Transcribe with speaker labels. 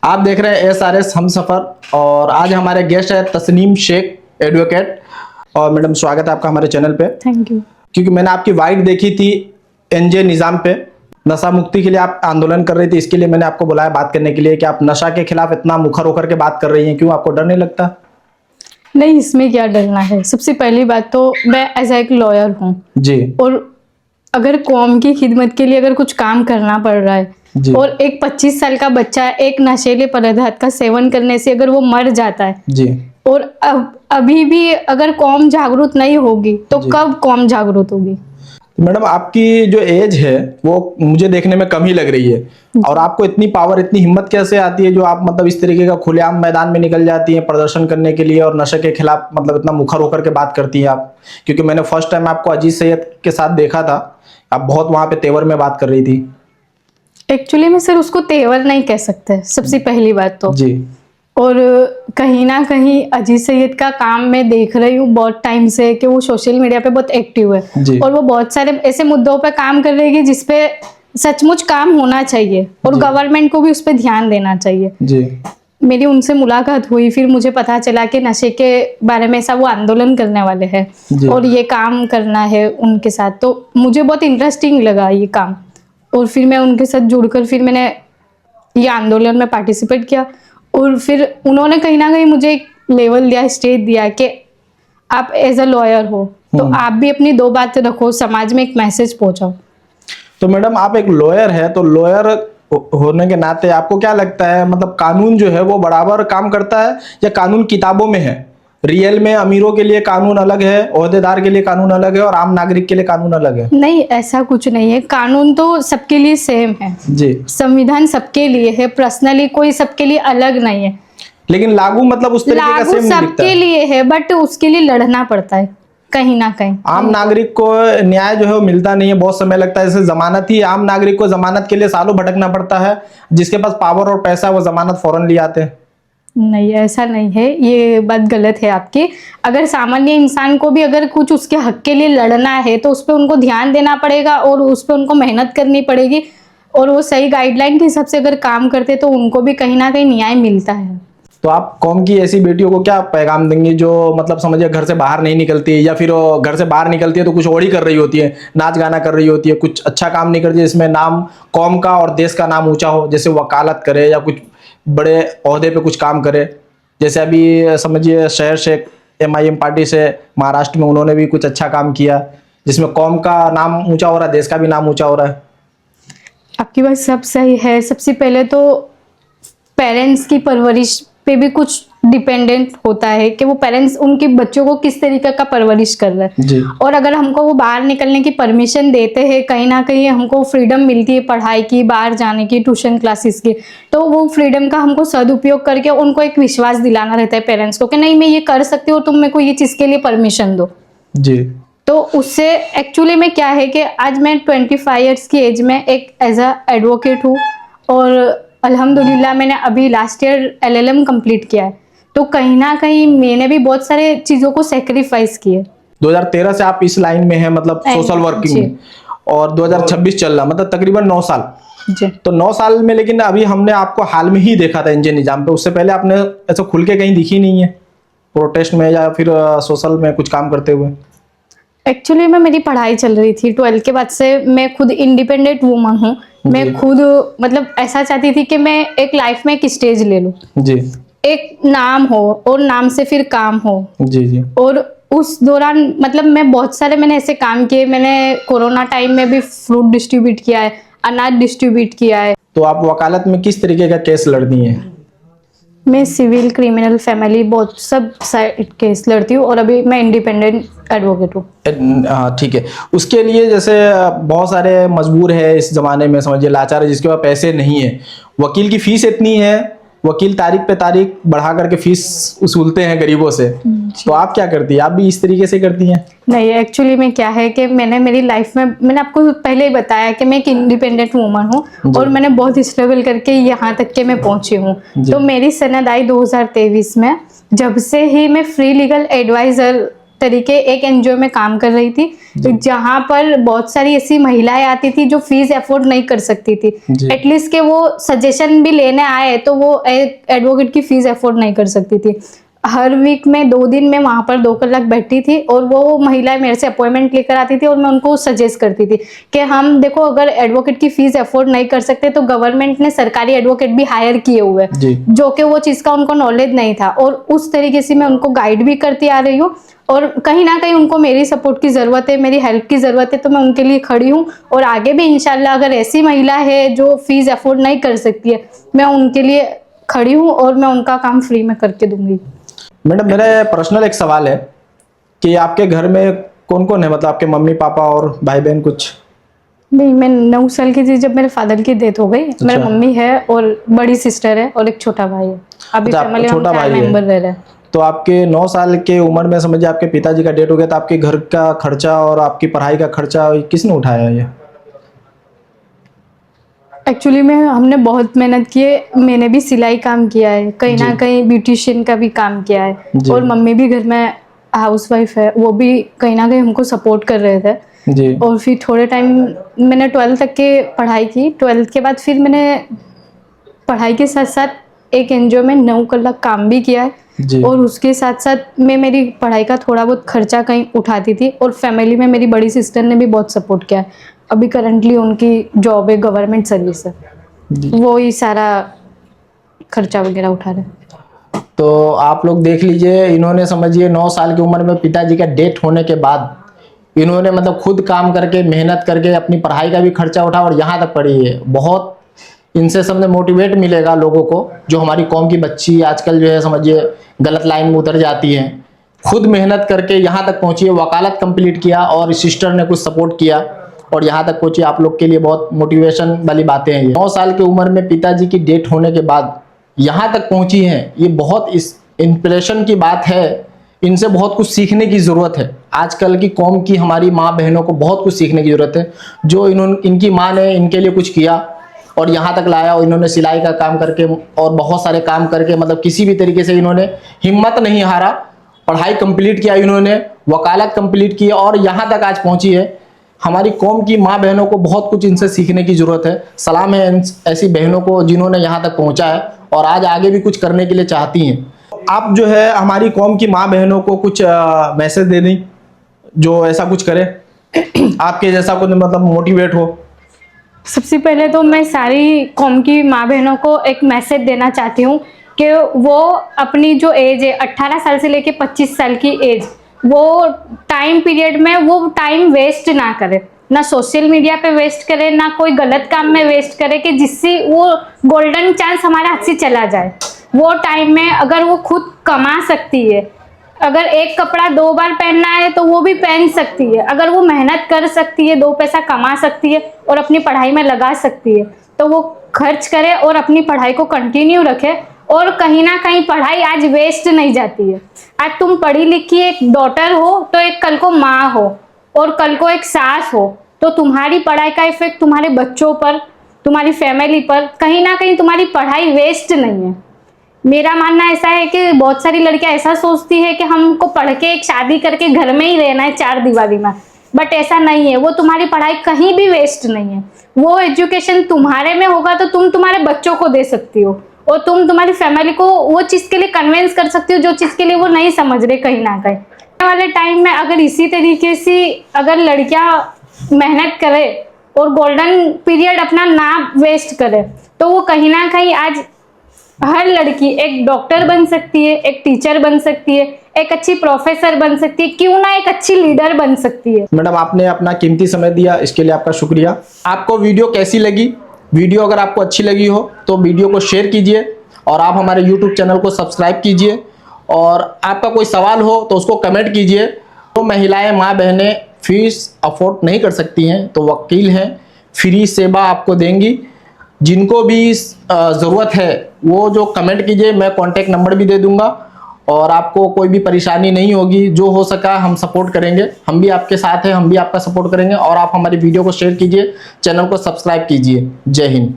Speaker 1: आप देख रहे हैं SRS हमसफर और आज हमारे गेस्ट है तस्नीम शेख एडवोकेट। और मैडम स्वागत है आपका हमारे चैनल पे।
Speaker 2: Thank you.
Speaker 1: क्योंकि मैंने आपकी वाइट देखी थी NJ निज़ाम पे, नशा मुक्ति के लिए आप आंदोलन कर रही थी, इसके लिए मैंने आपको बुलाया बात करने के लिए कि आप नशा के खिलाफ इतना मुखर होकर के बात कर रही हैं, क्यों आपको डर नहीं लगता?
Speaker 2: नहीं, इसमें क्या डरना है। सबसे पहली बात तो मैं एज एक लॉयर हूँ
Speaker 1: जी।
Speaker 2: और अगर कौम की खिदमत के लिए अगर कुछ काम करना पड़ रहा है
Speaker 1: जी।
Speaker 2: और एक 25 साल का बच्चा एक नशीले पदार्थ का सेवन करने से अगर वो मर जाता है
Speaker 1: जी।
Speaker 2: और अभी भी अगर कौम जागरूक नहीं होगी तो
Speaker 1: जी।
Speaker 2: कब कौम जागरूक होगी?
Speaker 1: मैडम आपकी जो एज है वो मुझे देखने में कम ही लग रही है, और आपको इतनी पावर इतनी हिम्मत कैसे आती है जो आप मतलब इस तरीके का खुलेआम मैदान में निकल जाती हैं प्रदर्शन करने के लिए और नशे के खिलाफ मतलब इतना मुखर होकर के बात करती हैं आप? क्योंकि मैंने फर्स्ट टाइम आपको अजीत सैयद के साथ देखा था, आप बहुत वहां पे तेवर में बात कर रही थी।
Speaker 2: एक्चुअली में सर उसको तेवर नहीं कह सकते, सबसे पहली बात तो।
Speaker 1: जी।
Speaker 2: और कहीं ना कहीं अजीत सैयद का काम मैं देख रही हूँ बहुत टाइम से कि वो सोशल मीडिया पे बहुत एक्टिव है और वो बहुत सारे ऐसे मुद्दों पे काम कर रही है जिसपे सचमुच काम होना चाहिए और गवर्नमेंट को भी उस पर ध्यान देना चाहिए।
Speaker 1: जी।
Speaker 2: मेरी उनसे मुलाकात हुई, फिर मुझे पता चला कि नशे के बारे में ऐसा वो आंदोलन करने वाले हैं और ये काम करना है उनके साथ, तो मुझे बहुत इंटरेस्टिंग लगा ये काम। और फिर मैं उनके साथ जुड़कर फिर मैंने ये आंदोलन में पार्टिसिपेट किया और फिर उन्होंने कहीं ना कहीं मुझे एक लेवल दिया, स्टेज दिया कि आप एज अ लॉयर हो तो आप भी अपनी दो बातें रखो, समाज में एक मैसेज पहुंचाओ।
Speaker 1: तो मैडम आप एक लॉयर है, तो लॉयर होने के नाते आपको क्या लगता है मतलब कानून जो है वो बराबर काम करता है या कानून किताबों में है? रियल में अमीरों के लिए कानून अलग है, ओहदेदार के लिए कानून अलग है और आम नागरिक के लिए कानून अलग है?
Speaker 2: नहीं, ऐसा कुछ नहीं है। कानून तो सबके लिए सेम है
Speaker 1: जी।
Speaker 2: संविधान सबके लिए है, पर्सनली कोई सबके लिए अलग नहीं है,
Speaker 1: लेकिन लागू मतलब उस तरीके का
Speaker 2: लागू
Speaker 1: सेम नहीं दिखता
Speaker 2: सबके
Speaker 1: है।
Speaker 2: लिए है बट उसके लिए लड़ना पड़ता है कहीं ना कहीं।
Speaker 1: आम नागरिक को न्याय जो है वो मिलता नहीं है, बहुत समय लगता है। जैसे जमानत ही, आम नागरिक को जमानत के लिए सालों भटकना पड़ता है, जिसके पास पावर और पैसा वो जमानत फौरन ले आते हैं।
Speaker 2: नहीं, ऐसा नहीं है, ये बात गलत है आपकी। अगर सामान्य इंसान को भी अगर कुछ उसके हक के लिए लड़ना है तो उस पर उनको ध्यान देना पड़ेगा और उस पर उनको मेहनत करनी पड़ेगी और वो सही गाइडलाइन के हिसाब से अगर काम करते तो उनको भी कहीं ना कहीं न्याय मिलता है।
Speaker 1: तो आप कौम की ऐसी बेटियों को क्या पैगाम देंगे जो मतलब समझिए घर से बाहर नहीं निकलती, या फिर वो घर से बाहर निकलती है तो कुछ और ही कर रही होती है, नाच गाना कर रही होती है, कुछ अच्छा काम नहीं करती जिसमें नाम कौम का और देश का नाम ऊंचा हो, जैसे वकालत करे या कुछ बड़े ओहदे पे कुछ काम करे? जैसे अभी समझिए शहर शेख MIM पार्टी से महाराष्ट्र में उन्होंने भी कुछ अच्छा काम किया जिसमें कौम का नाम ऊंचा हो रहा है, देश का भी नाम ऊंचा हो रहा है।
Speaker 2: आपकी बात सब सही है। सबसे पहले तो पेरेंट्स की परवरिश पे भी कुछ डिपेंडेंट होता है कि वो पेरेंट्स उनके बच्चों को किस तरीके का परवरिश कर रहे हैं।
Speaker 1: जी।
Speaker 2: और अगर हमको वो बाहर निकलने की परमिशन देते हैं, कहीं ना कहीं हमको फ्रीडम मिलती है पढ़ाई की, बाहर जाने की, ट्यूशन क्लासेस की, तो वो फ्रीडम का हमको सदुपयोग करके उनको एक विश्वास दिलाना रहता है पेरेंट्स को कि नहीं मैं ये कर सकती हूँ, तुम मेरे को ये चीज़ के लिए परमिशन दो।
Speaker 1: जी।
Speaker 2: तो उससे एक्चुअली में क्या है कि आज मैं 25 ईयर्स की एज में एक एज अ एडवोकेट हूँ और अल्हम्दुलिल्लाह मैंने अभी लास्ट ईयर LLM कंप्लीट किया है, तो कहीं ना कहीं मैंने भी बहुत सारे चीज़ों को सेक्रीफाइस किए।
Speaker 1: 2013 से आप इस लाइन में हैं, मतलब सोशल वर्किंग में, और 2026 चल रहा, मतलब तकरीबन 9 साल।
Speaker 2: जी।
Speaker 1: तो 9 साल में, लेकिन अभी हमने आपको हाल में ही देखा था NJ निजाम पे, उससे पहले आपने ऐसा खुल के कहीं दिखी नहीं है प्रोटेस्ट में या फिर सोशल में कुछ काम करते हुए?
Speaker 2: एक्चुअली में मेरी पढ़ाई चल रही थी 12 के बाद से। मैं खुद इंडिपेंडेंट वूमन हूँ। मैं खुद मतलब ऐसा चाहती थी कि मैं एक लाइफ में एक स्टेज ले लूँ,
Speaker 1: जी।
Speaker 2: एक नाम हो और नाम से फिर काम हो।
Speaker 1: जी। जी।
Speaker 2: और उस दौरान मतलब मैं बहुत सारे मैंने ऐसे काम किए। मैंने कोरोना टाइम में भी फ्रूट डिस्ट्रीब्यूट किया है, अनाज डिस्ट्रीब्यूट किया है। तो
Speaker 1: आप वकालत में किस तरीके का केस लड़ती हैं?
Speaker 2: मैं सिविल, क्रिमिनल, फैमिली बहुत सब साइड केस लड़ती हूँ और अभी मैं इंडिपेंडेंट एडवोकेट हूँ।
Speaker 1: हाँ ठीक है। उसके लिए जैसे बहुत सारे मजबूर है इस जमाने में, समझिए लाचार है, जिसके पास पैसे नहीं है, वकील की फीस इतनी है, वकील तारीख पे तारीख बढ़ा करके फीस वसूलते हैं गरीबों से, तो आप क्या करती है? आप भी इस तरीके से करती हैं?
Speaker 2: नहीं, एक्चुअली में क्या है कि मैंने मेरी लाइफ में, मैंने आपको पहले ही बताया कि मैं एक इंडिपेंडेंट वूमन हूँ और मैंने बहुत स्ट्रगल करके यहाँ तक के मैं पहुंची हूँ। तो मेरी सनद आई 2023 में, जब से ही मैं फ्री लीगल एडवाइजर तरीके एक एनजीओ में काम कर रही थी, जहाँ पर बहुत सारी ऐसी महिलाएं आती थी जो फीस अफोर्ड नहीं कर सकती थी। एटलीस्ट के वो सजेशन भी लेने आए तो वो एडवोकेट की फीस अफोर्ड नहीं कर सकती थी। हर वीक में 2 दिन में वहां पर 2 कलाक बैठती थी और वो महिलाएं मेरे से अपॉइंटमेंट लेकर आती थी और मैं उनको सजेस्ट करती थी कि हम देखो अगर एडवोकेट की फीस अफोर्ड नहीं कर सकते तो गवर्नमेंट ने सरकारी एडवोकेट भी हायर किए हुए जो कि वो चीज़ का उनको नॉलेज नहीं था, और उस तरीके से मैं उनको गाइड भी करती आ रही हूँ। और कहीं ना कहीं उनको मेरी सपोर्ट की ज़रूरत है, मेरी हेल्प की ज़रूरत है, तो मैं उनके लिए खड़ी हूँ। और आगे भी इंशाल्लाह अगर ऐसी महिला है जो फीस अफोर्ड नहीं कर सकती है, मैं उनके लिए खड़ी हूँ और मैं उनका काम फ्री में करके दूंगी।
Speaker 1: मैडम मेरा पर्सनल एक सवाल है कि आपके घर में कौन कौन है, मतलब आपके मम्मी पापा और भाई बहन कुछ?
Speaker 2: नहीं, मैं 9 साल की थी जब मेरे फादर की डेथ हो गई। मेरी मम्मी है और बड़ी सिस्टर है और एक छोटा भाई है। अभी फैमिली में 4 मेंबर रह रहे हैं।
Speaker 1: तो आपके 9 साल के उम्र में समझिए आपके पिताजी का डेथ हो गया, तो आपके घर का खर्चा और आपकी पढ़ाई का खर्चा किसने उठाया ये?
Speaker 2: एक्चुअली में हमने बहुत मेहनत की है। मैंने भी सिलाई काम किया है, कहीं ना कहीं ब्यूटिशियन का भी काम किया है, और मम्मी भी घर में हाउसवाइफ है, वो भी कहीं ना कहीं हमको सपोर्ट कर रहे थे जी। और फिर थोड़े टाइम मैंने 12th तक के पढ़ाई की। 12th के बाद फिर मैंने पढ़ाई के साथ साथ एक एनजीओ में 9 कलाक काम भी किया है, और उसके साथ साथ मैं मेरी पढ़ाई का थोड़ा बहुत खर्चा कहीं उठाती थी। और फैमिली में मेरी बड़ी सिस्टर ने भी बहुत सपोर्ट किया है। अभी करंटली उनकी जॉब है, गवर्नमेंट सर्विस है, वो ही सारा खर्चा वगैरह उठा रहे हैं।
Speaker 1: तो आप लोग देख लीजिए, इन्होंने समझिए 9 साल की उम्र में पिताजी का डेथ होने के बाद इन्होंने मतलब खुद काम करके मेहनत करके अपनी पढ़ाई का भी खर्चा उठा और यहाँ तक पढ़ी है। बहुत इनसे समझे मोटिवेट मिलेगा लोगों को, जो हमारी कौम की बच्ची आजकल जो है समझिए गलत लाइन में उतर जाती है। खुद मेहनत करके यहाँ तक पहुँची है, वकालत कंप्लीट किया और सिस्टर ने कुछ सपोर्ट किया और यहाँ तक पहुँची। आप लोग के लिए बहुत मोटिवेशन वाली बातें हैं ये। 9 साल की उम्र में पिताजी की डेथ होने के बाद यहाँ तक पहुँची हैं, ये बहुत इस इंस्पिरेशन की बात है। इनसे बहुत कुछ सीखने की ज़रूरत है। आजकल की कौम की हमारी माँ बहनों को बहुत कुछ सीखने की ज़रूरत है। जो इनकी माँ ने इनके लिए कुछ किया और यहाँ तक लाया, और इन्होंने सिलाई का काम करके और बहुत सारे काम करके मतलब किसी भी तरीके से इन्होंने हिम्मत नहीं हारा, पढ़ाई कंप्लीट किया, इन्होंने वकालत कंप्लीट की और यहाँ तक आज पहुँची है। हमारी कौम की माँ बहनों को बहुत कुछ इनसे सीखने की ज़रूरत है। सलाम है ऐसी बहनों को जिन्होंने यहाँ तक पहुँचा है और आज आगे भी कुछ करने के लिए चाहती हैं। आप जो है हमारी कौम की माँ बहनों को कुछ मैसेज दे दें जो ऐसा कुछ करे, आपके जैसा कुछ मतलब मोटिवेट हो।
Speaker 2: सबसे पहले तो मैं सारी कौम की माँ बहनों को एक मैसेज देना चाहती हूँ कि वो अपनी जो एज है 18 साल से लेके 25 साल की एज, वो टाइम पीरियड में वो टाइम वेस्ट ना करे, ना सोशल मीडिया पे वेस्ट करे, ना कोई गलत काम में वेस्ट करे कि जिससे वो गोल्डन चांस हमारे हाथ से चला जाए। वो टाइम में अगर वो खुद कमा सकती है, अगर एक कपड़ा 2 बार पहनना है तो वो भी पहन सकती है, अगर वो मेहनत कर सकती है, 2 पैसा कमा सकती है और अपनी पढ़ाई में लगा सकती है, तो वो खर्च करे और अपनी पढ़ाई को कंटिन्यू रखे। और कहीं ना कहीं पढ़ाई आज वेस्ट नहीं जाती है। आज तुम पढ़ी लिखी एक डॉटर हो तो एक कल को माँ हो और कल को एक सास हो, तो तुम्हारी पढ़ाई का इफेक्ट तुम्हारे बच्चों पर, तुम्हारी फैमिली पर, कहीं ना कहीं तुम्हारी पढ़ाई वेस्ट नहीं है। मेरा मानना ऐसा है कि बहुत सारी लड़कियां ऐसा सोचती है कि हमको पढ़ के एक शादी करके घर में ही रहना है 4 दीवारी में, बट ऐसा नहीं है। वो तुम्हारी पढ़ाई कहीं भी वेस्ट नहीं है। वो एजुकेशन तुम्हारे में होगा तो तुम तुम्हारे बच्चों को दे सकती हो और तुम तुम्हारी फैमिली को वो चीज़ के लिए कन्विंस कर सकती हो जो चीज़ के लिए वो नहीं समझ रहे कहीं ना कहीं। आने वाले टाइम में अगर इसी तरीके से अगर लड़कियां मेहनत करे और गोल्डन पीरियड अपना ना वेस्ट करे, तो वो कहीं ना कहीं आज हर लड़की एक डॉक्टर बन सकती है, एक टीचर बन सकती है, एक अच्छी प्रोफेसर बन सकती है, क्यों ना एक अच्छी लीडर बन सकती है।
Speaker 1: मैडम आपने अपना कीमती समय दिया, इसके लिए आपका शुक्रिया। आपको वीडियो कैसी लगी? वीडियो अगर आपको अच्छी लगी हो तो वीडियो को शेयर कीजिए और आप हमारे YouTube चैनल को सब्सक्राइब कीजिए। और आपका कोई सवाल हो तो उसको कमेंट कीजिए। तो महिलाएं माँ बहनें फीस अफोर्ड नहीं कर सकती हैं तो वकील हैं, फ्री सेवा आपको देंगी। जिनको भी ज़रूरत है वो जो कमेंट कीजिए, मैं कॉन्टैक्ट नंबर भी दे दूंगा और आपको कोई भी परेशानी नहीं होगी। जो हो सका हम सपोर्ट करेंगे, हम भी आपके साथ हैं, हम भी आपका सपोर्ट करेंगे। और आप हमारी वीडियो को शेयर कीजिए, चैनल को सब्सक्राइब कीजिए। जय हिंद।